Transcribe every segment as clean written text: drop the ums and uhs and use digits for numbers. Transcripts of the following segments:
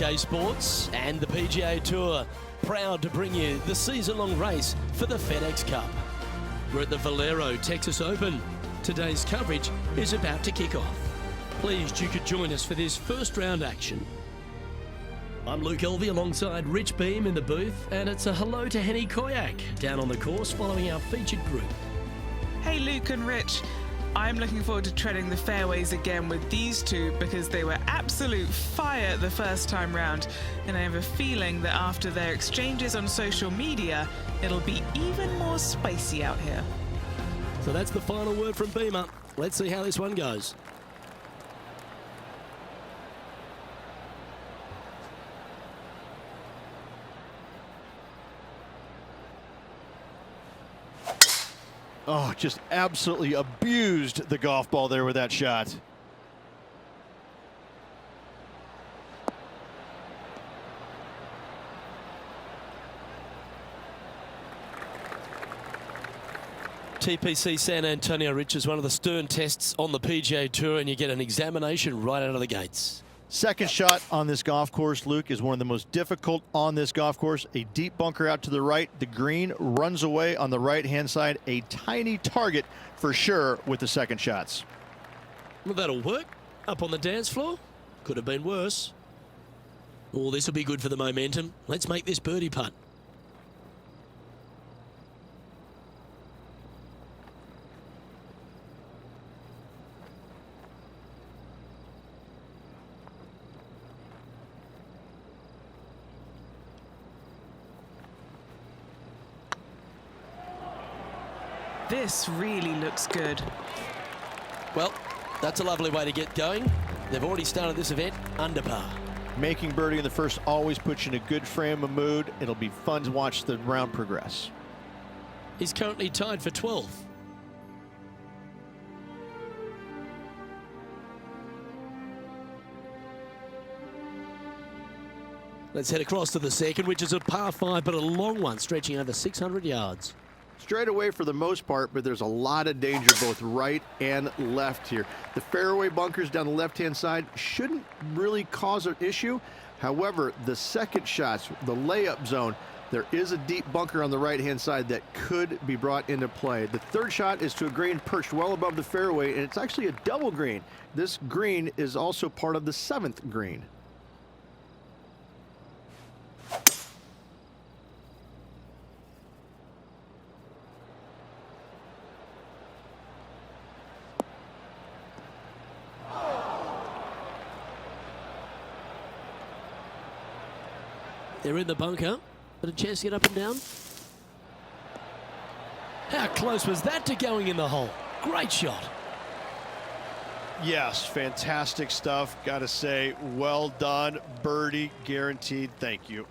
UK Sports and the PGA Tour, proud to bring you the season-long race for the FedEx Cup. We're at the Valero Texas Open. Today's coverage is about to kick off. Pleased you could join us for this first round action. I'm Luke Elvey alongside Rich Beam in the booth, and it's a hello to Henny Koyak down on the course following our featured group. Hey Luke and Rich, I'm looking forward to treading the fairways again with these two because they were absolute fire the first time round, and I have a feeling that after their exchanges on social media, it'll be even more spicy out here. So that's the final word from Beamer. Let's see how this one goes. Oh, just absolutely abused the golf ball there with that shot. TPC San Antonio, Rich, is one of the stern tests on the PGA Tour, and you get an examination right out of the gates. Second shot on this golf course, Luke, is one of the most difficult on this golf course. A deep bunker out to the right. The green runs away on the right-hand side. A tiny target for sure with the second shots. Well, that'll work. Up on the dance floor. Could have been worse. Oh, this will be good for the momentum. Let's make this birdie putt. This really looks good. Well, that's a lovely way to get going. They've already started this event under par. Making birdie in the first always puts you in a good frame of mood. It'll be fun to watch the round progress. He's currently tied for 12th. Let's head across to the second, which is a par 5, but a long one, stretching over 600 yards. Straight away for the most part, but there's a lot of danger both right and left here. The fairway bunkers down the left-hand side shouldn't really cause an issue. However, the second shots, the layup zone, there is a deep bunker on the right-hand side that could be brought into play. The third shot is to a green perched well above the fairway, and it's actually a double green. This green is also part of the 7th green. They're in the bunker, but a chance to get up and down. How close was that to going in the hole? Great shot. Yes, fantastic stuff. Got to say, well done. Birdie guaranteed. Thank you.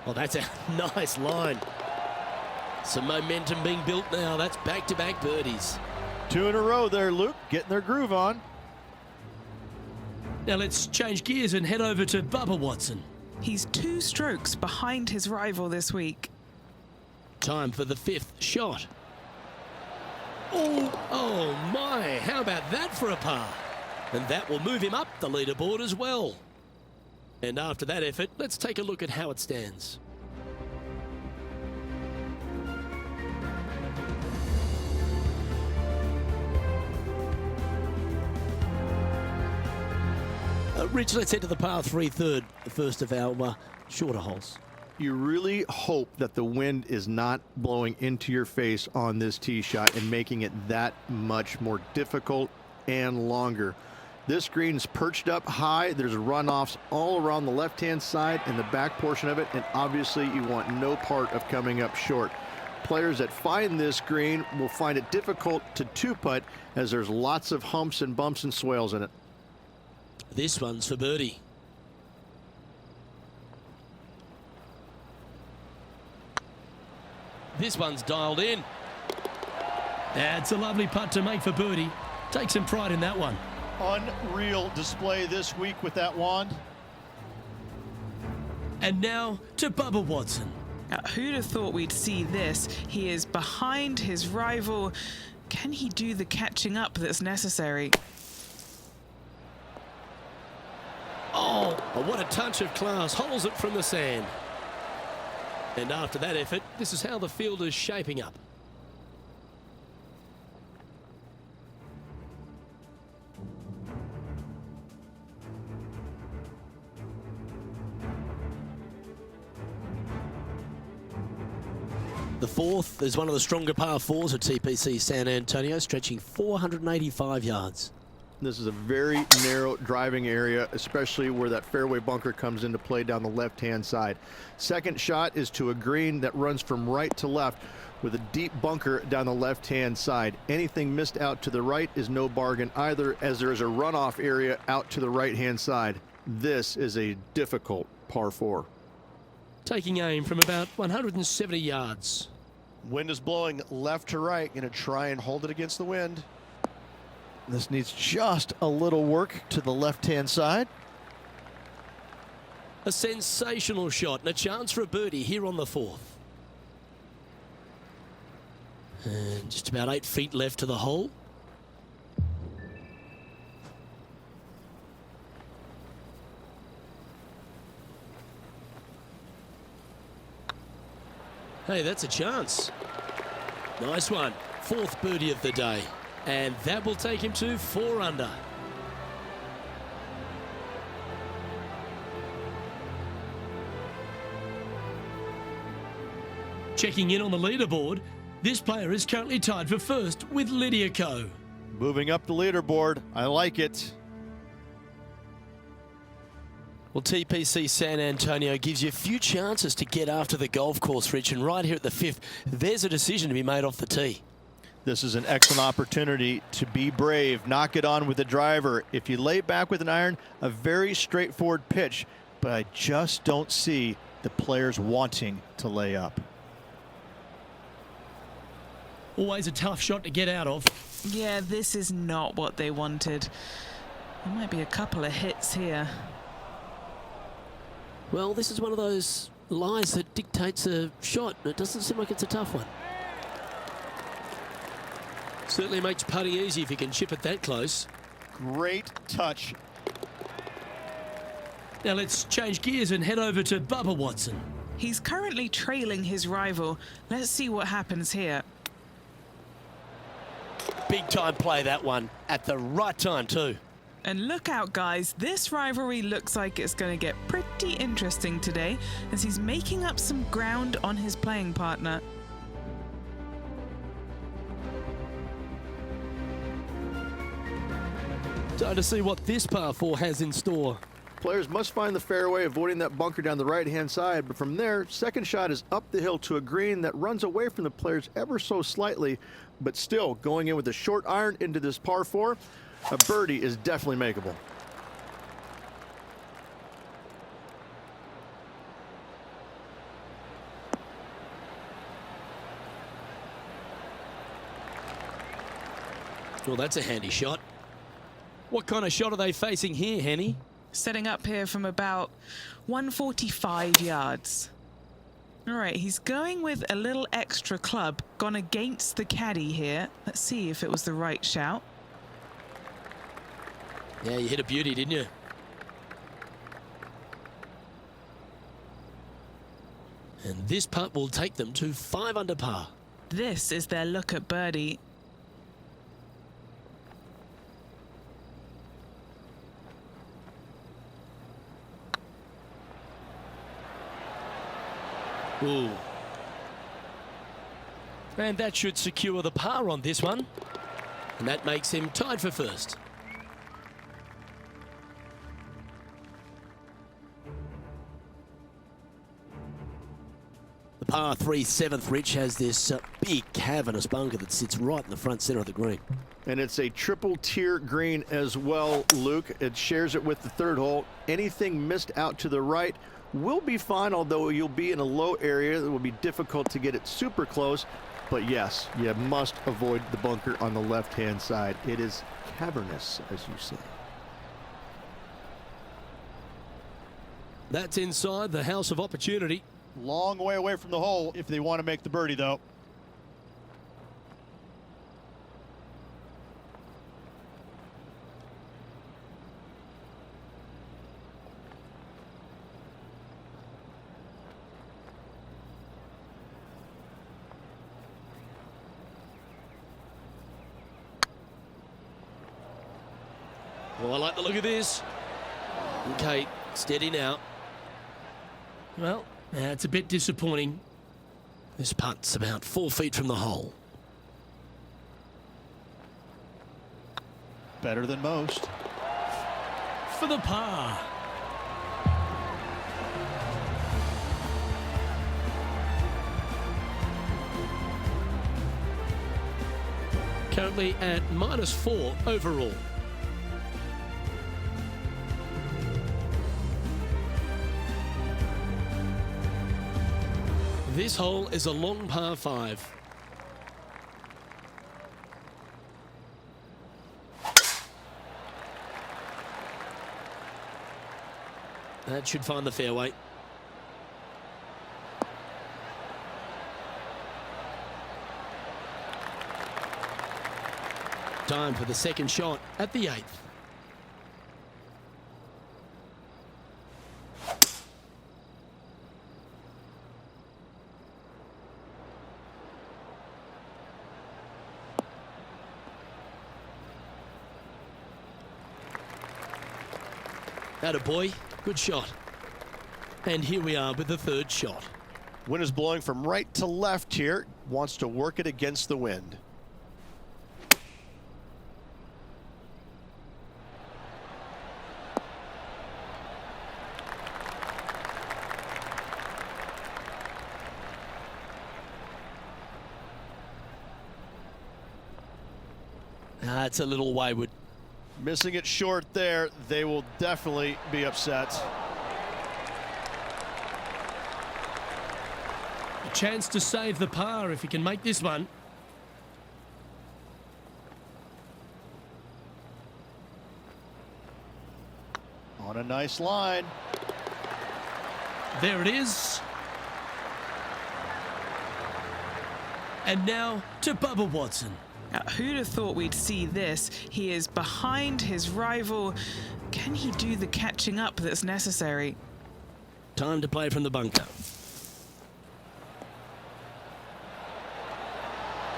Well, that's a nice line. Some momentum being built now. That's back-to-back birdies. 2 in a row there, Luke. Getting their groove on. Now let's change gears and head over to Bubba Watson. He's 2 strokes behind his rival this week. Time for the 5th shot. Oh my, how about that for a par? And that will move him up the leaderboard as well. And after that effort, let's take a look at how it stands. Rich, let's head to the par 3 third, the first of our shorter holes. You really hope that the wind is not blowing into your face on this tee shot and making it that much more difficult and longer. This green is perched up high. There's runoffs all around the left-hand side and the back portion of it, and obviously you want no part of coming up short. Players that find this green will find it difficult to two-putt as there's lots of humps and bumps and swales in it. This one's for birdie. This one's dialed in. That's a lovely putt to make for birdie. Take some pride in that one. Unreal display this week with that wand. And now to Bubba Watson. Who'd have thought we'd see this? He is behind his rival. Can he do the catching up that's necessary? Oh, what a touch of class. Holds it from the sand. And after that effort, this is how the field is shaping up. The fourth is one of the stronger par fours at TPC San Antonio, stretching 485 yards. This is a very narrow driving area, especially where that fairway bunker comes into play down the left-hand side. Second shot is to a green that runs from right to left with a deep bunker down the left-hand side. Anything missed out to the right is no bargain either, as there is a runoff area out to the right-hand side. This is a difficult par 4. Taking aim from about 170 yards. Wind is blowing left to right. Going to try and hold it against the wind. This needs just a little work to the left-hand side. A sensational shot and a chance for a birdie here on the fourth. And just about 8 feet left to the hole. Hey, that's a chance. Nice one. Fourth birdie of the day. And that will take him to 4 under. Checking in on the leaderboard, this player is currently tied for first with Lydia Ko. Moving up the leaderboard. I like it. Well, TPC San Antonio gives you a few chances to get after the golf course, Rich, and right here at the 5th, there's a decision to be made off the tee. This is an excellent opportunity to be brave, knock it on with the driver. If you lay back with an iron, a very straightforward pitch, but I just don't see the players wanting to lay up. Always a tough shot to get out of. Yeah, this is not what they wanted. There might be a couple of hits here. Well, this is one of those lies that dictates a shot. It doesn't seem like it's a tough one. Certainly makes putting easy if you can chip it that close. Great touch. Now let's change gears and head over to Bubba Watson. He's currently trailing his rival. Let's see what happens here. Big time play, that one. At the right time too. And look out, guys, this rivalry looks like it's going to get pretty interesting today as he's making up some ground on his playing partner. Time to see what this par 4 has in store. Players must find the fairway, avoiding that bunker down the right-hand side, but from there, second shot is up the hill to a green that runs away from the players ever so slightly, but still going in with a short iron into this par 4. A birdie is definitely makeable. Well, that's a handy shot. What kind of shot are they facing here, Henny? Setting up here from about 145 yards. All right, he's going with a little extra club, gone against the caddy here. Let's see if it was the right shout. Yeah, you hit a beauty, didn't you? And this putt will take them to 5 under par. This is their look at birdie. Ooh. And that should secure the par on this one. And that makes him tied for first. The par 3 7th, Rich, has this big cavernous bunker that sits right in the front center of the green. And it's a triple tier green as well, Luke. It shares it with the 3rd hole. Anything missed out to the right will be fine, although you'll be in a low area that will be difficult to get it super close. But yes, you must avoid the bunker on the left-hand side. It is cavernous, as you say. That's inside the house of opportunity. Long way away from the hole if they want to make the birdie, though. Well, I like the look of this. Okay, steady now. Well, it's a bit disappointing. This putt's about 4 feet from the hole. Better than most. For the par. Currently at -4 overall. This hole is a long par 5. That should find the fairway. Time for the second shot at the 8th. Attaboy, good shot. And here we are with the third shot. Wind is blowing from right to left here. Wants to work it against the wind. It's a little wayward. Missing it short there. They will definitely be upset. A chance to save the par if he can make this one. On a nice line. There it is. And now to Bubba Watson. Now, who'd have thought we'd see this? He is behind his rival. Can he do the catching up that's necessary? Time to play from the bunker.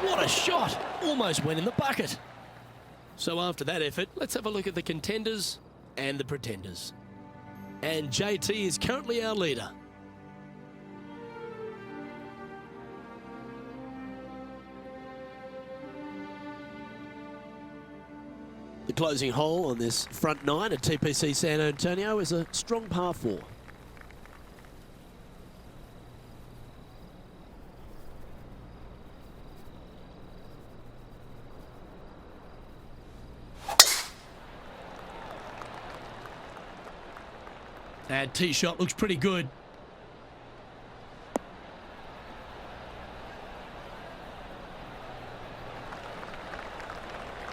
What a shot! Almost went in the bucket. So after that effort, let's have a look at the contenders and the pretenders. And JT is currently our leader. The closing hole on this front 9 at TPC San Antonio is a strong par 4. That tee shot looks pretty good.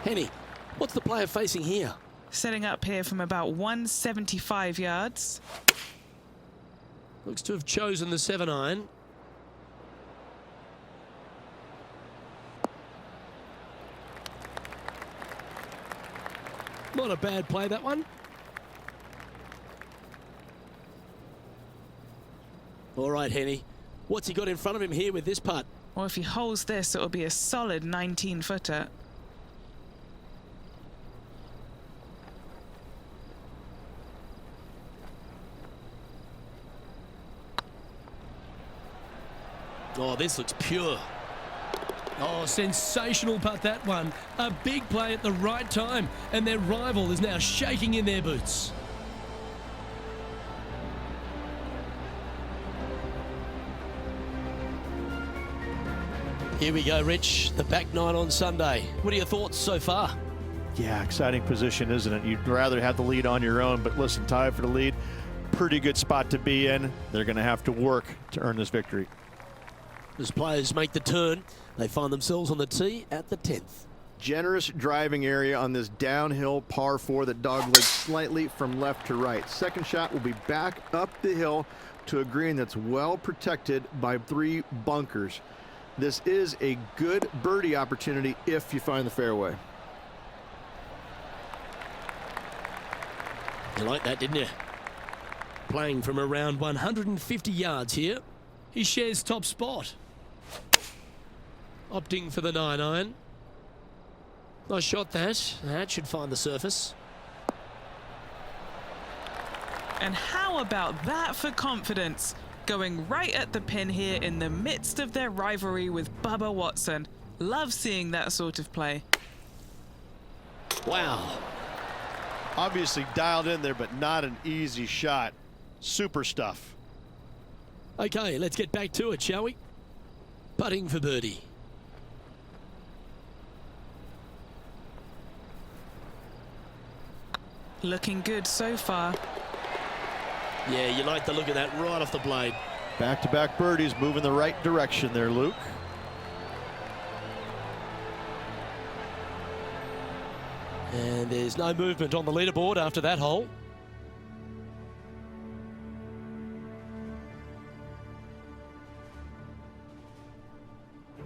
Henny, what's the player facing here? Setting up here from about 175 yards. Looks to have chosen the 7-iron. Not a bad play, that one. All right, Henny. What's he got in front of him here with this putt? Or if he holds this, it'll be a solid 19-footer. Oh, this looks pure. Oh, sensational putt, that one. A big play at the right time, and their rival is now shaking in their boots. Here we go, Rich. The back 9 on Sunday. What are your thoughts so far? Yeah, exciting position, isn't it? You'd rather have the lead on your own, but listen, tied for the lead. Pretty good spot to be in. They're going to have to work to earn this victory. As players make the turn, they find themselves on the tee at the 10th. generous driving area on this downhill par 4 that doglegs slightly from left to right. Second shot will be back up the hill to a green that's well protected by 3 bunkers. This is a good birdie opportunity if you find the fairway. You like that, didn't you? Playing from around 150 yards here. He shares top spot. Opting for the 9-iron. Nice shot that. That should find the surface. And how about that for confidence? Going right at the pin here in the midst of their rivalry with Bubba Watson. Love seeing that sort of play. Wow. Obviously dialed in there, but not an easy shot. Super stuff. Okay, let's get back to it, shall we? Putting for birdie. Looking good so far. Yeah, you like the look of that right off the blade. Back-to-back birdies, moving the right direction there, Luke. And there's no movement on the leaderboard after that hole.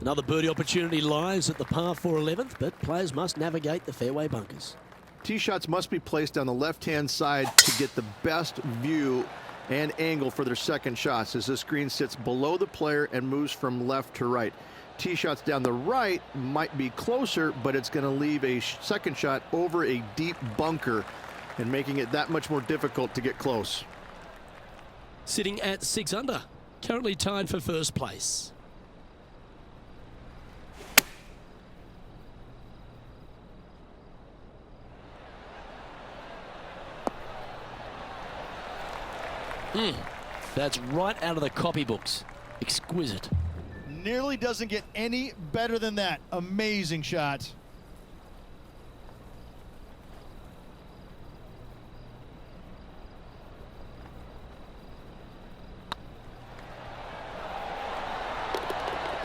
Another birdie opportunity lies at the par 4 11th, but players must navigate the fairway bunkers. Tee shots must be placed on the left-hand side to get the best view and angle for their second shots, as this green sits below the player and moves from left to right. Tee shots down the right might be closer, but it's going to leave a second shot over a deep bunker and making it that much more difficult to get close. Sitting at 6 under, currently tied for first place. That's right out of the copybooks. Exquisite. Nearly doesn't get any better than that. Amazing shot.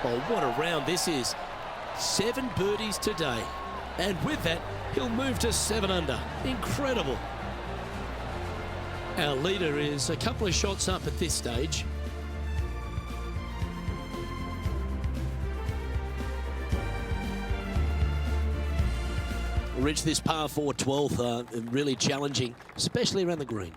Oh, what a round this is. 7 birdies today. And with that, he'll move to 7 under. Incredible. Our leader is a couple of shots up at this stage. Rich, this par 4 12th, really challenging, especially around the green.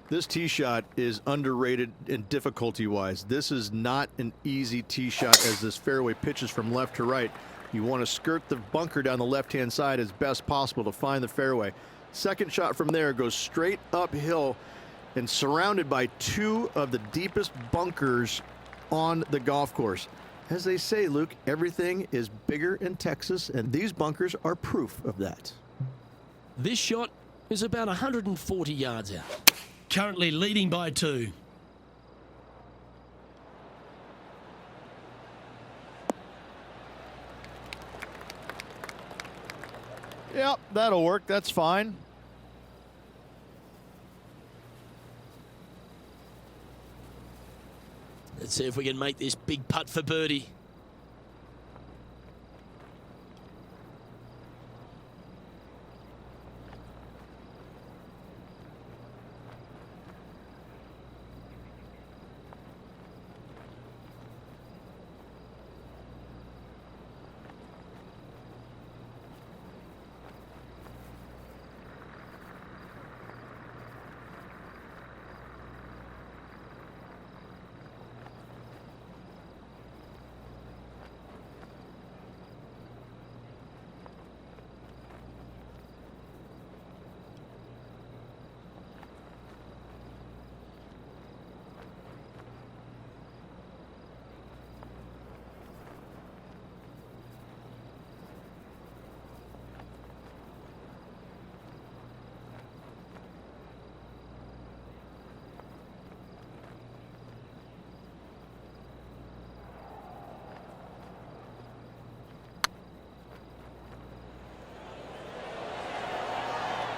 This tee shot is underrated in difficulty-wise. This is not an easy tee shot, as this fairway pitches from left to right. You want to skirt the bunker down the left-hand side as best possible to find the fairway. Second shot from there goes straight uphill and surrounded by 2 of the deepest bunkers on the golf course. As they say, Luke, everything is bigger in Texas, and these bunkers are proof of that. This shot is about 140 yards out. Currently leading by 2. Yep, that'll work. That's fine. Let's see if we can make this big putt for birdie.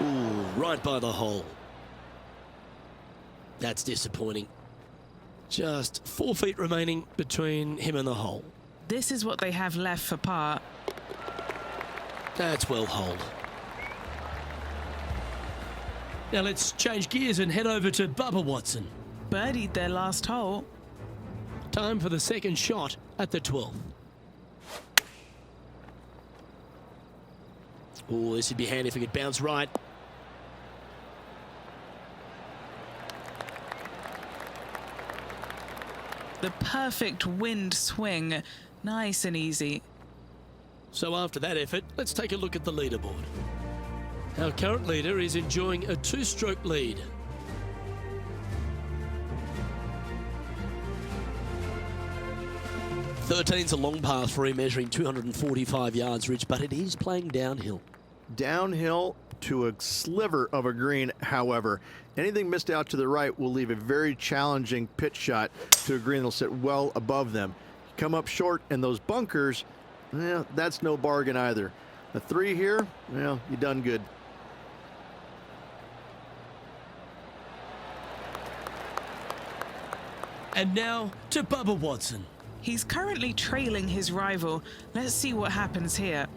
Ooh, right by the hole. That's disappointing. Just 4 feet remaining between him and the hole. This is what they have left for par. That's well holed. Now let's change gears and head over to Bubba Watson. Birdied their last hole. Time for the second shot at the 12th. Oh, this would be handy if we could bounce right. The perfect wind swing. Nice and easy. So after that effort, let's take a look at the leaderboard. Our current leader is enjoying a 2-stroke lead. Thirteen's a long pass for him, measuring 245 yards, Rich, but it is playing downhill. Downhill to a sliver of a green, however. Anything missed out to the right will leave a very challenging pitch shot to a green that'll sit well above them. Come up short, and those bunkers, that's no bargain either. The 3 here, you done good. And now to Bubba Watson. He's currently trailing his rival. Let's see what happens here.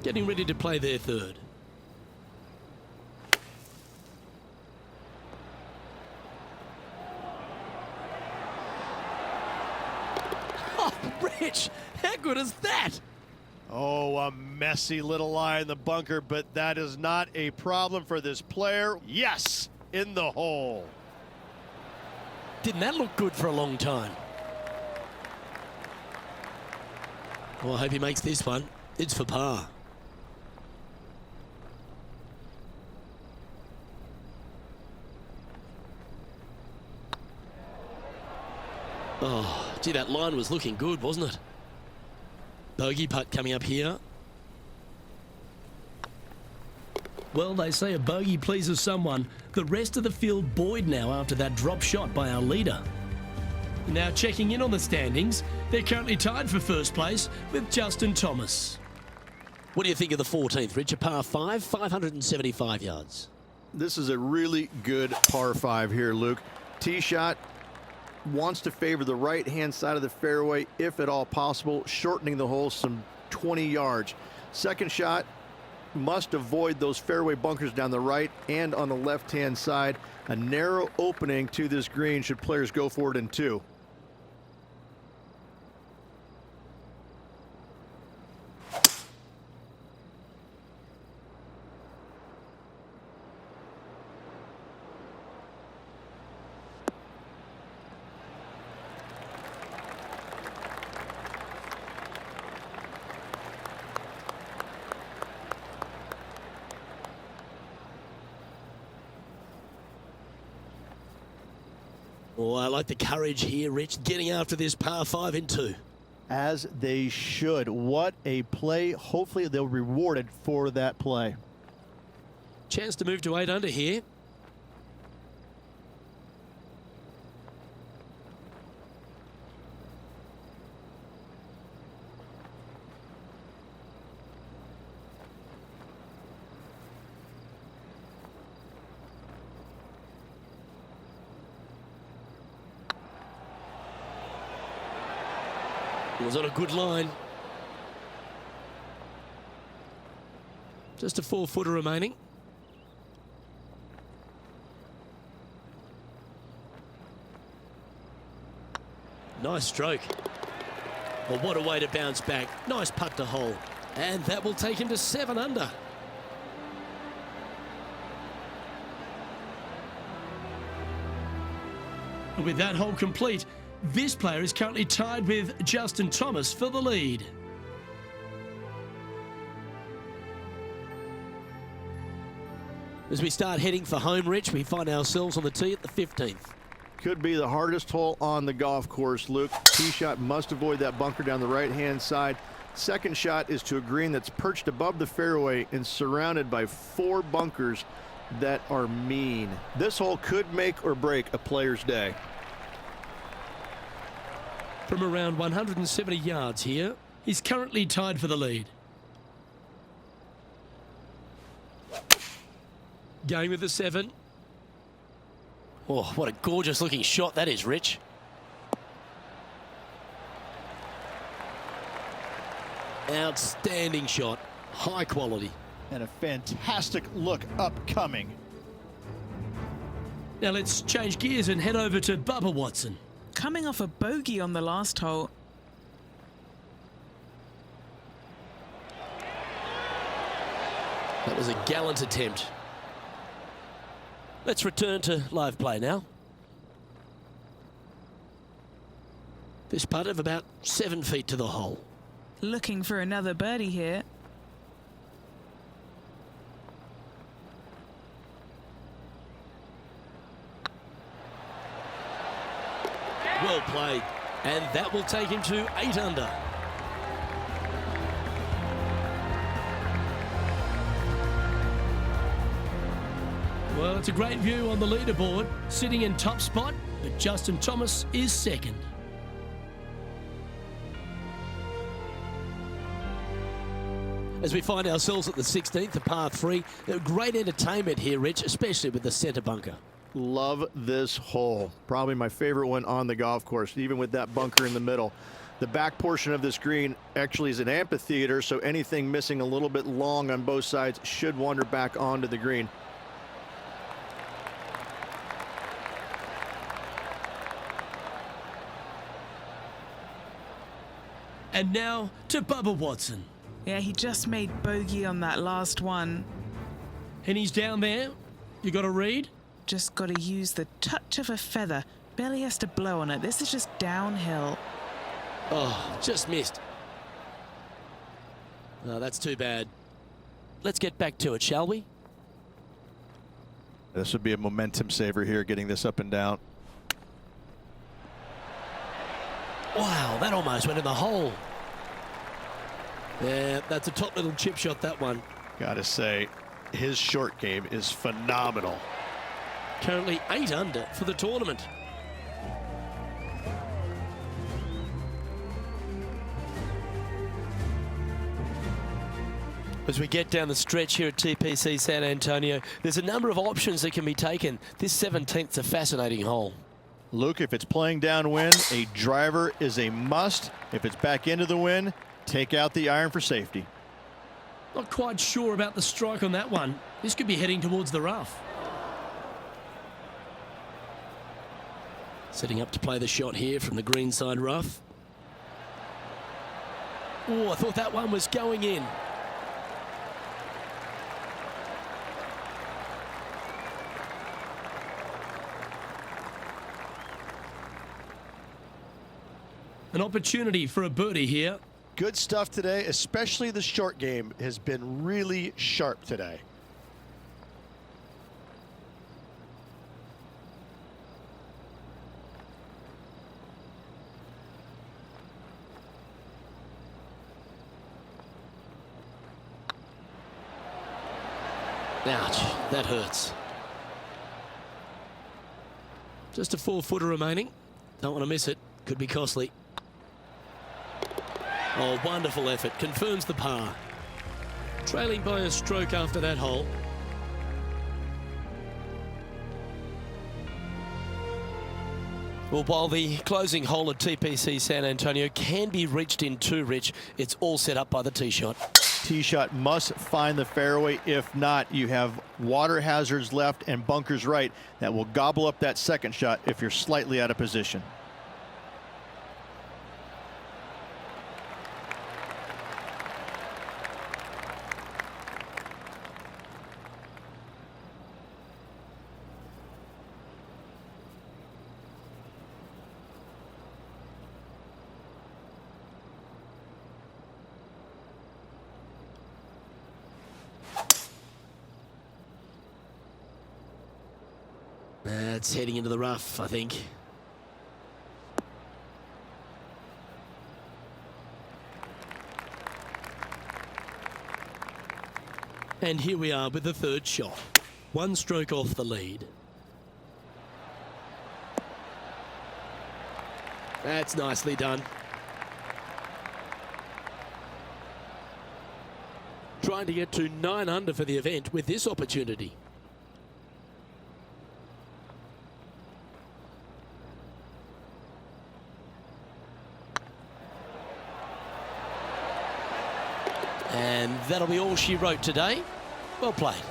Getting ready to play their third. Oh, Rich, how good is that? Oh, a messy little lie in the bunker, but that is not a problem for this player. Yes, in the hole. Didn't that look good for a long time? Well, I hope he makes this one. It's for par. Oh, gee, that line was looking good, wasn't it? Bogey putt coming up here. Well, they say a bogey pleases someone. The rest of the field buoyed now after that drop shot by our leader. Now checking in on the standings, they're currently tied for first place with Justin Thomas. What do you think of the 14th, Rich? A par 5, 575 yards. This is a really good par 5 here, Luke. Tee shot wants to favor the right-hand side of the fairway, if at all possible, shortening the hole some 20 yards. Second shot must avoid those fairway bunkers down the right and on the left-hand side. A narrow opening to this green should players go for it in 2. Oh, I like the courage here, Rich, getting after this par 5 in 2. As they should. What a play. Hopefully they'll be rewarded for that play. Chance to move to 8 under here. It was on a good line. Just a 4-footer remaining. Nice stroke. Well, what a way to bounce back. Nice putt to hole. And that will take him to 7 under. With that hole complete, this player is currently tied with Justin Thomas for the lead. As we start heading for home, Rich, we find ourselves on the tee at the 15th. Could be the hardest hole on the golf course, Luke. Tee shot must avoid that bunker down the right-hand side. Second shot is to a green that's perched above the fairway and surrounded by 4 bunkers that are mean. This hole could make or break a player's day. From around 170 yards here, he's currently tied for the lead. Going with the 7. Oh, what a gorgeous looking shot that is, Rich. Outstanding shot. high quality. And a fantastic look upcoming. Now let's change gears and head over to Bubba Watson. Coming off a bogey on the last hole. That was a gallant attempt. Let's return to live play now. This putt of about 7 feet to the hole. Looking for another birdie here. Well played. And that will take him to 8 under. Well, it's a great view on the leaderboard, sitting in top spot, but Justin Thomas is second. As we find ourselves at the 16th, the par 3, great entertainment here, Rich, especially with the centre bunker. Love this hole. Probably my favorite one on the golf course, even with that bunker in the middle. The back portion of this green actually is an amphitheater, so anything missing a little bit long on both sides should wander back onto the green. And now to Bubba Watson. Yeah, he just made bogey on that last one. And he's down there. You got to read. Just got to use the touch of a feather. Barely has to blow on it. This is just downhill. Oh, just missed. Oh, that's too bad. Let's get back to it, shall we? This would be a momentum saver here, getting this up and down. Wow, that almost went in the hole. Yeah, that's a top little chip shot, that one. Gotta say, his short game is phenomenal. Currently 8 under for the tournament. As we get down the stretch here at TPC San Antonio, there's a number of options that can be taken. This 17th's a fascinating hole. Luke, if it's playing downwind, a driver is a must. If it's back into the wind, take out the iron for safety. Not quite sure about the strike on that one. This could be heading towards the rough. Setting up to play the shot here from the greenside rough. Oh, I thought that one was going in. An opportunity for a birdie here. Good stuff today, especially the short game has been really sharp today. Ouch, that hurts. Just a 4-footer remaining. Don't want to miss it. Could be costly. Oh, wonderful effort. Confirms the par. Trailing by a stroke after that hole. Well, while the closing hole at TPC San Antonio can be reached in 2, Rich, it's all set up by the tee shot. Tee shot must find the fairway. If not, you have water hazards left and bunkers right that will gobble up that second shot if you're slightly out of position. It's heading into the rough, I think. And here we are with the third shot. 1 stroke off the lead. That's nicely done. Trying to get to 9 under for the event with this opportunity. And that'll be all she wrote today. Well played.